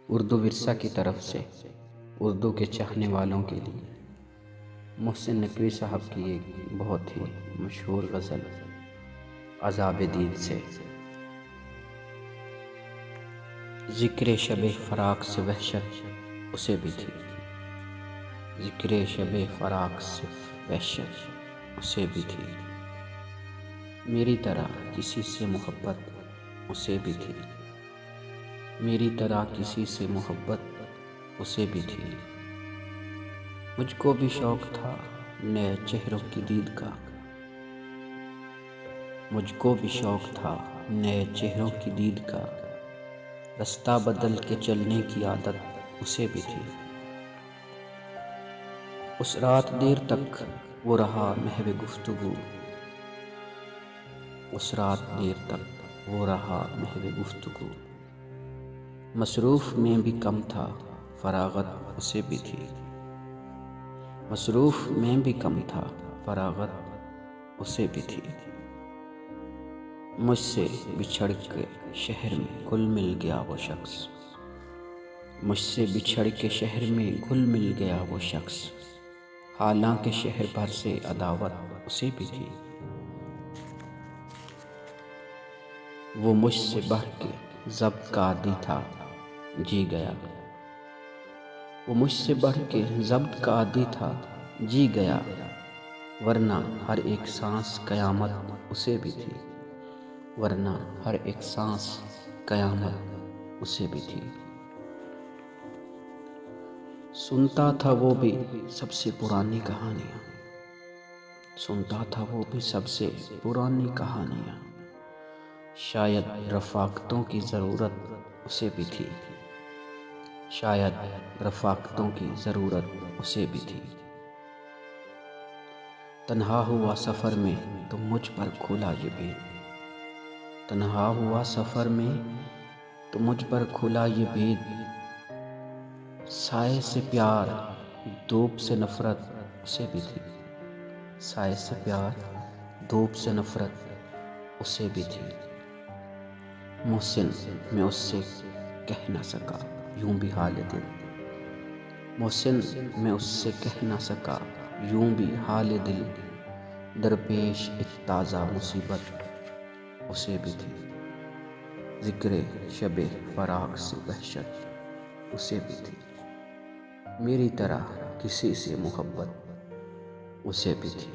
اردو ورثہ کی طرف سے اردو کے چاہنے والوں کے لیے محسن نقوی صاحب کی ایک بہت ہی مشہور غزل عذاب دید سے۔ ذکر شب فراق سے وحشت اسے بھی تھی، ذکر شب فراق سے وحشت اسے بھی تھی، میری طرح کسی سے محبت اسے بھی تھی، میری طرح کسی سے محبت اسے بھی تھی، مجھ کو بھی شوق تھا نئے چہروں کی دید کا، مجھ کو بھی شوق تھا نئے چہروں کی دید کا، رستہ بدل کے چلنے کی عادت اسے بھی تھی، اس رات دیر تک وہ رہا محو گفتگو، اس رات دیر تک وہ رہا محو گفتگو، مصروف میں بھی کم تھا فراغت اسے بھی تھی، مصروف میں بھی کم تھا فراغت اسے بھی تھی، مجھ سے بچھڑ کے شہر میں گل مل گیا وہ شخص، مجھ سے بچھڑ کے شہر میں گل مل گیا وہ شخص، حالانکہ شہر بھر سے عداوت اسے بھی تھی، وہ مجھ سے بڑھ کے ضبط کا عادی تھا جی گیا، وہ مجھ سے بڑھ کے ضبط کا عادی تھا جی گیا، ورنہ ہر ایک سانس قیامت اسے بھی تھی، ورنہ ہر ایک سانس قیامت اسے بھی تھی، سنتا تھا وہ بھی سب سے پرانی کہانیاں، سنتا تھا وہ بھی سب سے پرانی کہانیاں، شاید رفاقتوں کی ضرورت اسے بھی تھی، شاید رفاقتوں کی ضرورت اسے بھی تھی، تنہا ہوا سفر میں تو مجھ پر کھلا یہ بید، تنہا ہوا سفر میں تو مجھ پر کھلا یہ بید، سائے سے پیار دھوپ سے نفرت اسے بھی تھی، سائے سے پیار دھوپ سے نفرت اسے بھی تھی، محسن میں اس سے کہہ نہ سکا یوں بھی حال دل، محسن میں اس سے کہہ نہ سکا یوں بھی حال دل، درپیش ایک تازہ مصیبت اسے بھی تھی، ذکر شب فراق سے وحشت اسے بھی تھی، میری طرح کسی سے محبت اسے بھی تھی۔